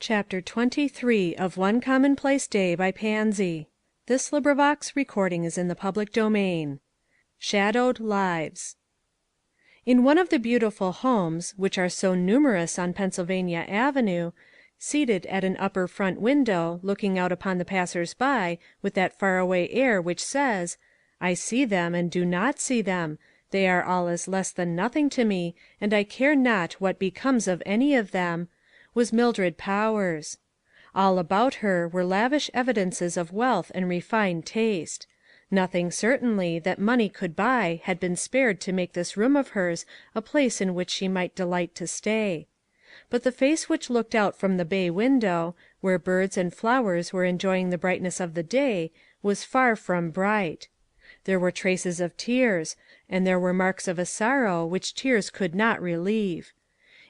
Chapter 23 of One Commonplace Day by Pansy. Shadowed Lives. In one of the beautiful homes, which are so numerous on Pennsylvania Avenue, seated at an upper front window, looking out upon the passers-by, with that far-away air which says, "I see them, and do not see them; they are all as less than nothing to me, and I care not what becomes of any of them," was Mildred Powers. All about her were lavish evidences of wealth and refined taste. Nothing, certainly, that money could buy had been spared to make this room of hers a place in which she might delight to stay. But the face which looked out from the bay window, where birds and flowers were enjoying the brightness of the day, was far from bright. There were traces of tears, and there were marks of a sorrow which tears could not relieve.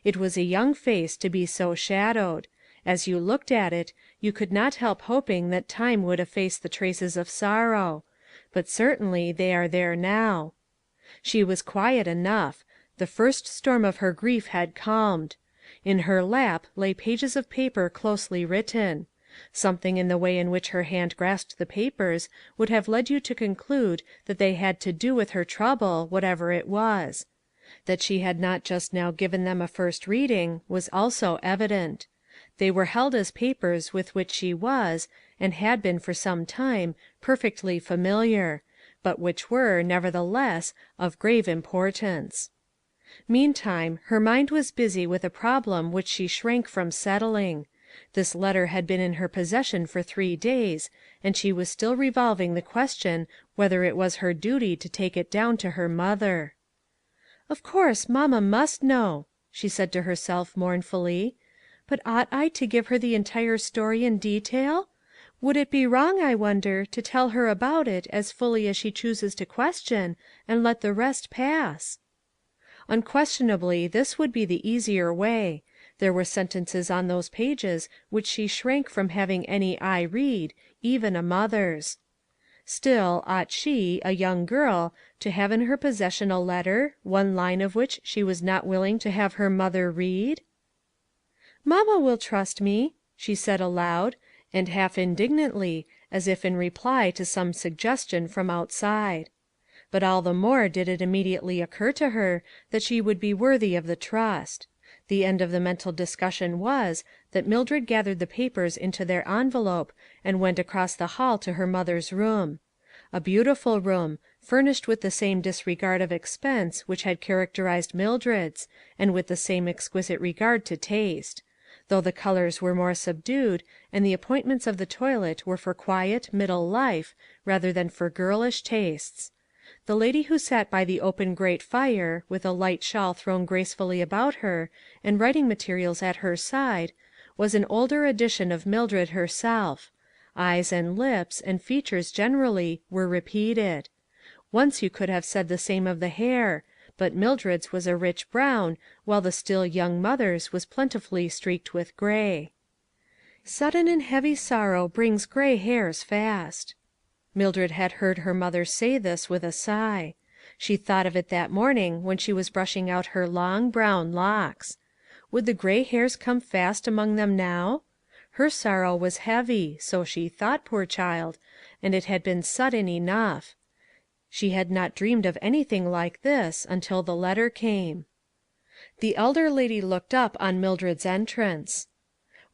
It was a young face to be so shadowed; as you looked at it, you could not help hoping that time would efface the traces of sorrow; but certainly they are there now. She was quiet enough; the first storm of her grief had calmed. In her lap lay pages of paper closely written. Something in the way in which her hand grasped the papers would have led you to conclude that they had to do with her trouble, whatever it was. That she had not just now given them a first reading was also evident. They were held as papers with which she was, and had been for some time, perfectly familiar, but which were, nevertheless, of grave importance. Meantime, her mind was busy with a problem which she shrank from settling. This letter had been in her possession for 3 days, and she was still revolving the question whether it was her duty to take it down to her mother. "Of course, mamma must know," she said to herself mournfully; "but ought I to give her the entire story in detail? Would it be wrong, I wonder, to tell her about it as fully as she chooses to question, and let the rest pass?" Unquestionably this would be the easier way. There were sentences on those pages which she shrank from having any eye read, even a mother's. Still, ought she, a young girl, to have in her possession a letter, one line of which she was not willing to have her mother read? "Mamma will trust me," she said aloud, and half indignantly, as if in reply to some suggestion from outside. But all the more did it immediately occur to her that she would be worthy of the trust. The end of the mental discussion was, that Mildred gathered the papers into their envelope, and went across the hall to her mother's room. A beautiful room, furnished with the same disregard of expense which had characterized Mildred's, and with the same exquisite regard to taste; though the colors were more subdued, and the appointments of the toilet were for quiet, middle life, rather than for girlish tastes. The lady who sat by the open grate fire, with a light shawl thrown gracefully about her, and writing materials at her side, was an older edition of Mildred herself. Eyes and lips, and features generally, were repeated. Once you could have said the same of the hair, but Mildred's was a rich brown, while the still young mother's was plentifully streaked with gray. "Sudden and heavy sorrow brings gray hairs fast." Mildred had heard her mother say this with a sigh. She thought of it that morning when she was brushing out her long, brown locks. Would the gray hairs come fast among them now? Her sorrow was heavy, so she thought, poor child, and it had been sudden enough. She had not dreamed of anything like this until the letter came. The elder lady looked up on Mildred's entrance.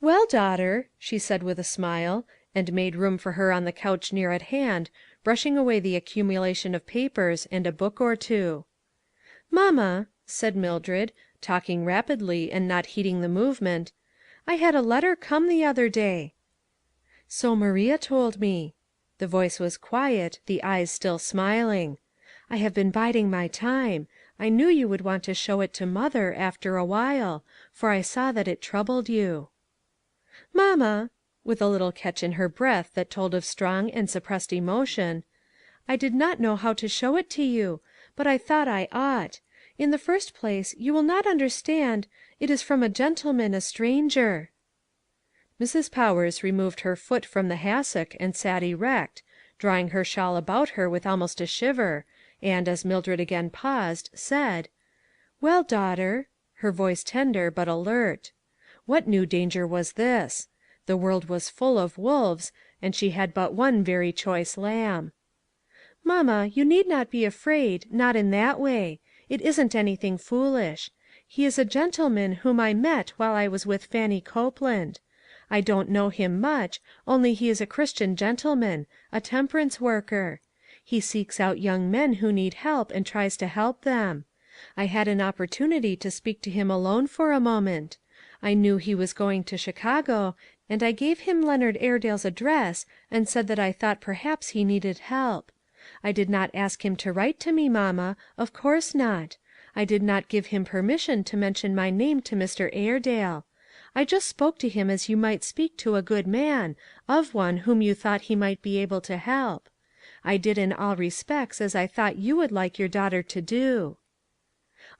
"Well, daughter," she said with a smile, and made room for her on the couch near at hand, brushing away the accumulation of papers and a book or two. "Mamma," said Mildred, talking rapidly and not heeding the movement, "I had a letter come the other day." "So Maria told me." The voice was quiet, the eyes still smiling. "I have been biding my time. I knew you would want to show it to mother, after a while, for I saw that it troubled you." "Mamma," with a little catch in her breath that told of strong and suppressed emotion, "I did not know how to show it to you, but I thought I ought. In the first place, you will not understand, it is from a gentleman, a stranger." Mrs. Powers removed her foot from the hassock and sat erect, drawing her shawl about her with almost a shiver, and, as Mildred again paused, said, "Well, daughter," her voice tender but alert. What new danger was this? The world was full of wolves, and she had but one very choice lamb. "Mamma, you need not be afraid, not in that way. It isn't anything foolish. He is a gentleman whom I met while I was with Fannie Copeland. I don't know him much, only he is a Christian gentleman, a temperance worker. He seeks out young men who need help and tries to help them. I had an opportunity to speak to him alone for a moment. I knew he was going to Chicago, and I gave him Leonard Airedale's address and said that I thought perhaps he needed help. I did not ask him to write to me, mamma, of course not. I did not give him permission to mention my name to Mr. Airedale. I just spoke to him as you might speak to a good man, of one whom you thought he might be able to help. I did in all respects as I thought you would like your daughter to do."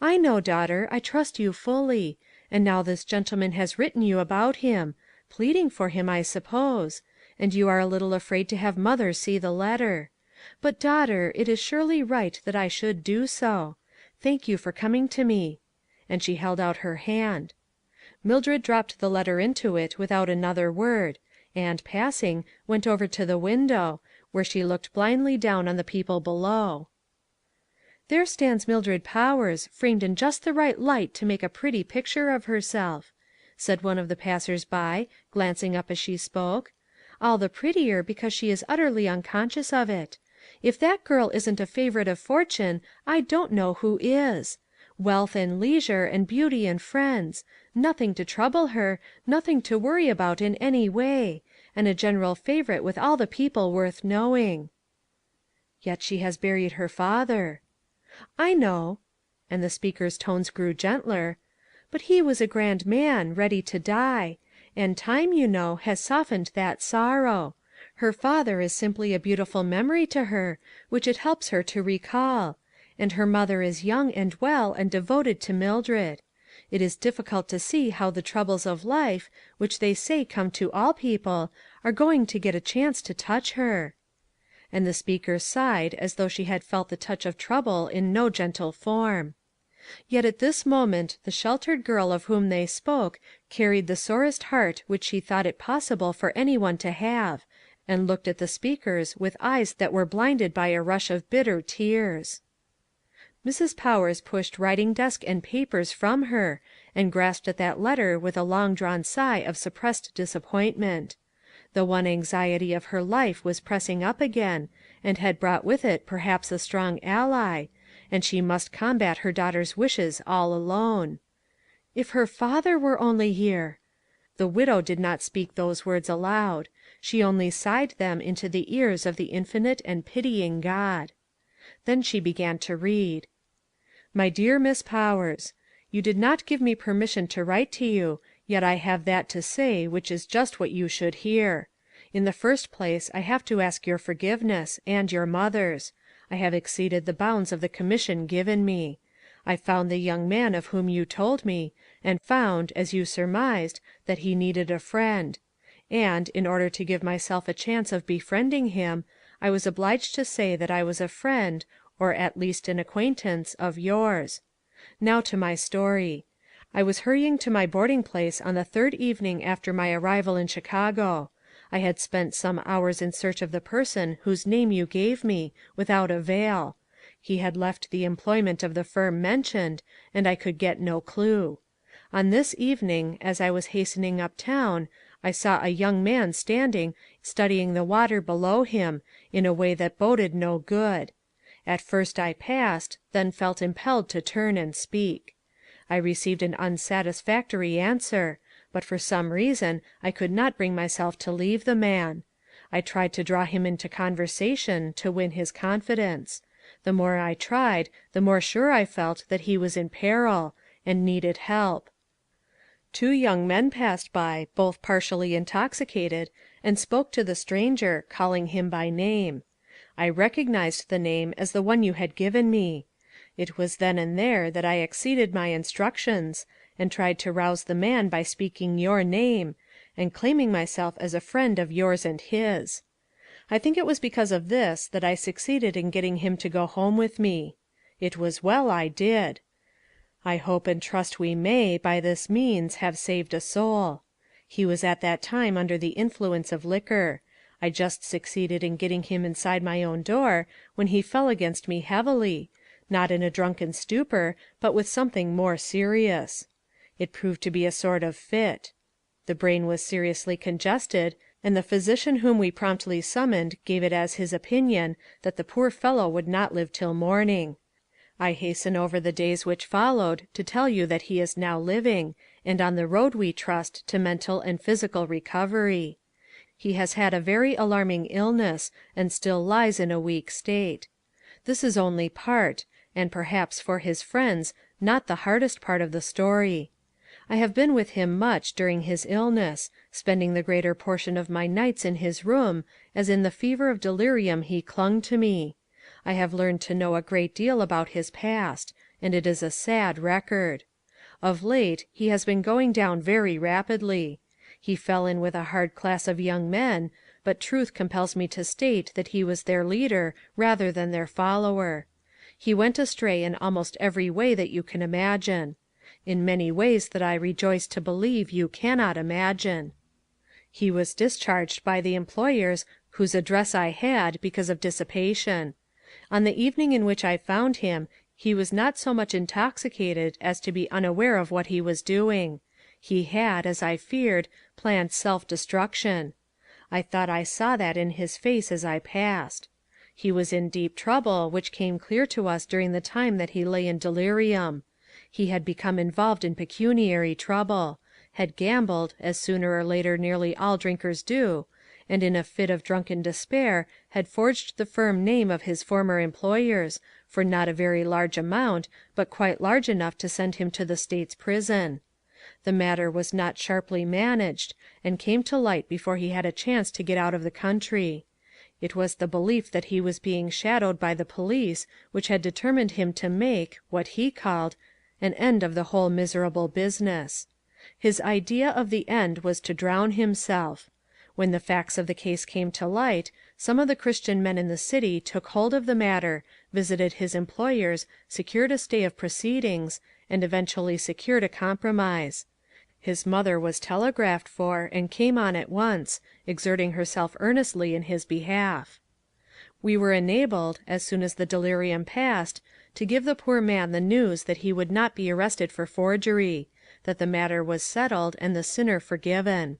"I know, daughter, I trust you fully. And now this gentleman has written you about him, pleading for him, I suppose, and you are a little afraid to have mother see the letter. But, daughter, it is surely right that I should do so. Thank you for coming to me." And she held out her hand. Mildred dropped the letter into it without another word, and, passing, went over to the window, where she looked blindly down on the people below. "There stands Mildred Powers, framed in just the right light to make a pretty picture of herself," said one of the passers by, glancing up as she spoke. "All the prettier because she is utterly unconscious of it. If that girl isn't a favorite of fortune, I don't know who is. Wealth and leisure and beauty and friends; nothing to trouble her, nothing to worry about in any way; and a general favorite with all the people worth knowing." "Yet she has buried her father." "I know," and the speaker's tones grew gentler, "but he was a grand man, ready to die; and time, you know, has softened that sorrow. Her father is simply a beautiful memory to her, which it helps her to recall; and her mother is young and well and devoted to Mildred. It is difficult to see how the troubles of life, which they say come to all people, are going to get a chance to touch her." And the speaker sighed as though she had felt the touch of trouble in no gentle form. Yet at this moment the sheltered girl of whom they spoke carried the sorest heart which she thought it possible for any one to have, and looked at the speakers with eyes that were blinded by a rush of bitter tears. Mrs. Powers pushed writing desk and papers from her, and grasped at that letter with a long drawn sigh of suppressed disappointment. The one anxiety of her life was pressing up again, and had brought with it perhaps a strong ally, and she must combat her daughter's wishes all alone. If her father were only here! The widow did not speak those words aloud; she only sighed them into the ears of the infinite and pitying God. Then she began to read. "My dear Miss Powers: You did not give me permission to write to you, yet I have that to say which is just what you should hear. In the first place I have to ask your forgiveness, and your mother's. I have exceeded the bounds of the commission given me. I found the young man of whom you told me, and found, as you surmised, that he needed a friend; and, in order to give myself a chance of befriending him, I was obliged to say that I was a friend, or at least an acquaintance, of yours. Now to my story. I was hurrying to my boarding place on the third evening after my arrival in Chicago. I had spent some hours in search of the person whose name you gave me, without avail. He had left the employment of the firm mentioned, and I could get no clue. On this evening, as I was hastening up town, I saw a young man standing, studying the water below him, in a way that boded no good. At first I passed, then felt impelled to turn and speak. I received an unsatisfactory answer, but for some reason I could not bring myself to leave the man. I tried to draw him into conversation, to win his confidence. The more I tried, the more sure I felt that he was in peril, and needed help. Two young men passed by, both partially intoxicated, and spoke to the stranger, calling him by name. I recognized the name as the one you had given me. It was then and there that I exceeded my instructions, and tried to rouse the man by speaking your name, and claiming myself as a friend of yours and his. I think it was because of this that I succeeded in getting him to go home with me. It was well I did. I hope and trust we may, by this means, have saved a soul. He was at that time under the influence of liquor. I just succeeded in getting him inside my own door, when he fell against me heavily, not in a drunken stupor, but with something more serious. It proved to be a sort of fit. The brain was seriously congested, and the physician whom we promptly summoned gave it as his opinion that the poor fellow would not live till morning. I hasten over the days which followed to tell you that he is now living, and on the road, we trust, to mental and physical recovery. He has had a very alarming illness, and still lies in a weak state. This is only part, and perhaps for his friends not the hardest part of the story. I have been with him much during his illness, spending the greater portion of my nights in his room, as in the fever of delirium he clung to me. I have learned to know a great deal about his past, and it is a sad record. Of late he has been going down very rapidly. He fell in with a hard class of young men, but truth compels me to state that he was their leader rather than their follower. He went astray in almost every way that you can imagine. In many ways that I rejoice to believe you cannot imagine. He was discharged by the employers whose address I had because of dissipation. On the evening in which I found him, he was not so much intoxicated as to be unaware of what he was doing. He had, as I feared, planned self-destruction. I thought I saw that in his face as I passed. He was in deep trouble, which came clear to us during the time that he lay in delirium. He had become involved in pecuniary trouble, had gambled, as sooner or later nearly all drinkers do, and in a fit of drunken despair had forged the firm name of his former employers, for not a very large amount, but quite large enough to send him to the State's prison. The matter was not sharply managed, and came to light before he had a chance to get out of the country. It was the belief that he was being shadowed by the police which had determined him to make, what he called, an end of the whole miserable business. His idea of the end was to drown himself. When the facts of the case came to light, some of the Christian men in the city took hold of the matter, visited his employers, secured a stay of proceedings, and eventually secured a compromise. His mother was telegraphed for, and came on at once, exerting herself earnestly in his behalf. We were enabled, as soon as the delirium passed, to give the poor man the news that he would not be arrested for forgery, that the matter was settled and the sinner forgiven.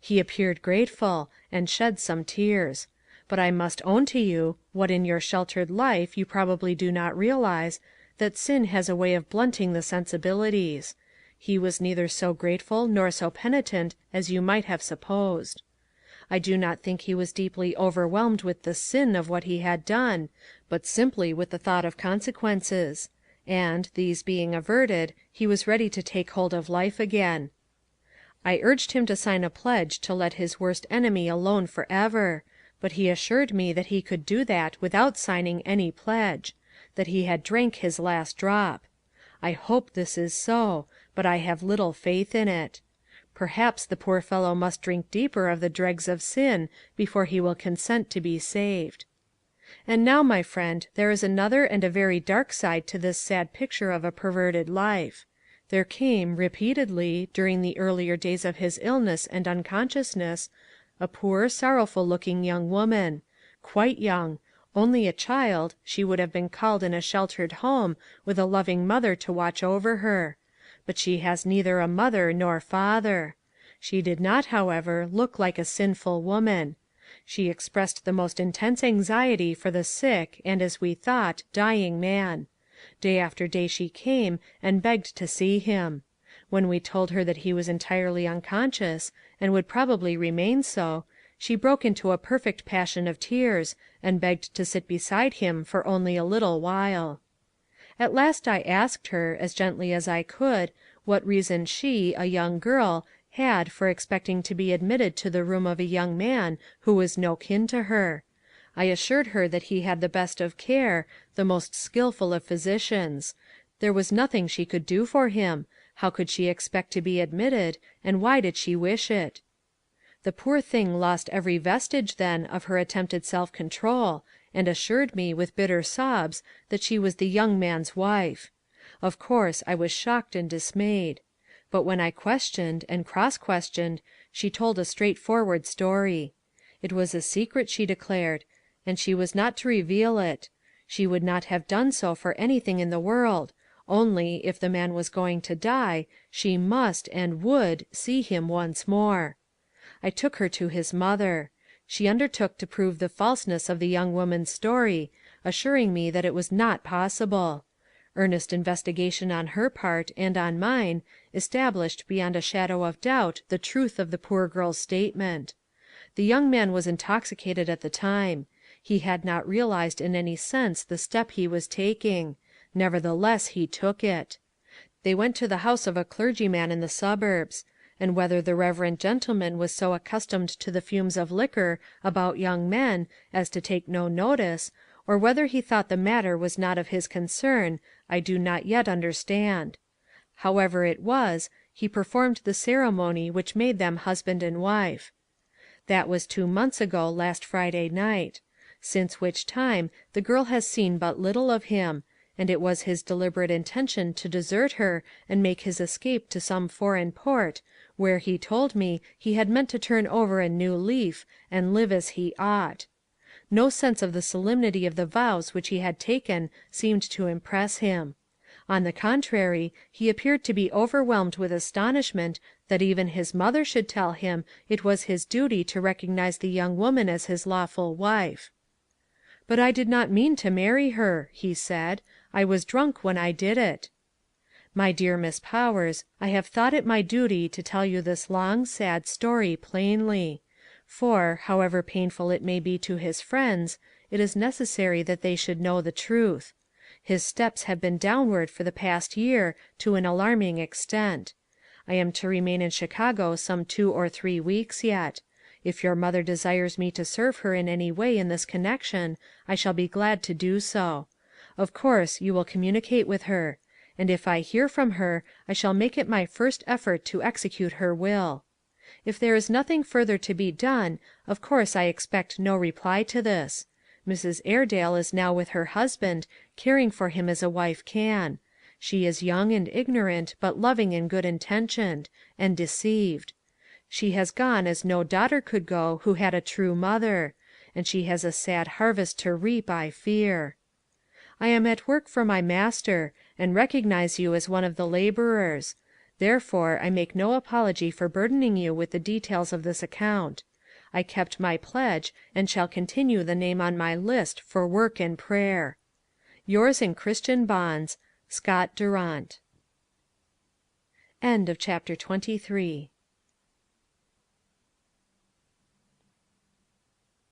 He appeared grateful, and shed some tears. But I must own to you, what in your sheltered life you probably do not realize, that sin has a way of blunting the sensibilities. He was neither so grateful nor so penitent as you might have supposed. I do not think he was deeply overwhelmed with the sin of what he had done, but simply with the thought of consequences, and, these being averted, he was ready to take hold of life again. I urged him to sign a pledge to let his worst enemy alone forever, but he assured me that he could do that without signing any pledge, that he had drank his last drop. I hope this is so, but I have little faith in it. Perhaps the poor fellow must drink deeper of the dregs of sin before he will consent to be saved. And now, my friend, there is another and a very dark side to this sad picture of a perverted life. There came, repeatedly, during the earlier days of his illness and unconsciousness, a poor, sorrowful-looking young woman, quite young, only a child, she would have been called in a sheltered home, with a loving mother to watch over her. But she has neither a mother nor father. She did not, however, look like a sinful woman. She expressed the most intense anxiety for the sick and, as we thought, dying man. Day after day she came and begged to see him. When we told her that he was entirely unconscious, and would probably remain so, she broke into a perfect passion of tears, and begged to sit beside him for only a little while. At last I asked her, as gently as I could, what reason she, a young girl, had for expecting to be admitted to the room of a young man who was no kin to her. I assured her that he had the best of care, the most skilful of physicians. There was nothing she could do for him. How could she expect to be admitted, and why did she wish it? The poor thing lost every vestige, then, of her attempted self-control, and assured me, with bitter sobs, that she was the young man's wife. Of course I was shocked and dismayed. But when I questioned, and cross-questioned, she told a straightforward story. It was a secret, she declared, and she was not to reveal it. She would not have done so for anything in the world, only, if the man was going to die, she must and would see him once more. I took her to his mother. She undertook to prove the falseness of the young woman's story, assuring me that it was not possible. Earnest investigation on her part and on mine established beyond a shadow of doubt the truth of the poor girl's statement. The young man was intoxicated at the time. He had not realized in any sense the step he was taking. Nevertheless, he took it. They went to the house of a clergyman in the suburbs, and whether the reverend gentleman was so accustomed to the fumes of liquor about young men as to take no notice, or whether he thought the matter was not of his concern, I do not yet understand. However it was, he performed the ceremony which made them husband and wife. That was 2 months ago last Friday night, since which time the girl has seen but little of him, and it was his deliberate intention to desert her and make his escape to some foreign port, where he told me he had meant to turn over a new leaf and live as he ought. No sense of the solemnity of the vows which he had taken seemed to impress him. On the contrary, he appeared to be overwhelmed with astonishment that even his mother should tell him it was his duty to recognize the young woman as his lawful wife. "But I did not mean to marry her," he said. "I was drunk when I did it." My dear Miss Powers, I have thought it my duty to tell you this long, sad story plainly. For, however painful it may be to his friends, it is necessary that they should know the truth. His steps have been downward for the past year to an alarming extent. I am to remain in Chicago some 2 or 3 weeks yet. If your mother desires me to serve her in any way in this connection, I shall be glad to do so. Of course you will communicate with her; and if I hear from her, I shall make it my first effort to execute her will. If there is nothing further to be done, of course I expect no reply to this. Mrs. Airedale is now with her husband, caring for him as a wife can. She is young and ignorant, but loving and good intentioned, and deceived. She has gone as no daughter could go who had a true mother, and she has a sad harvest to reap, I fear. I am at work for my Master, and recognize you as one of the laborers. Therefore I make no apology for burdening you with the details of this account. I kept my pledge, and shall continue the name on my list for work and prayer. Yours in Christian bonds, Scott Durant. End of chapter 23.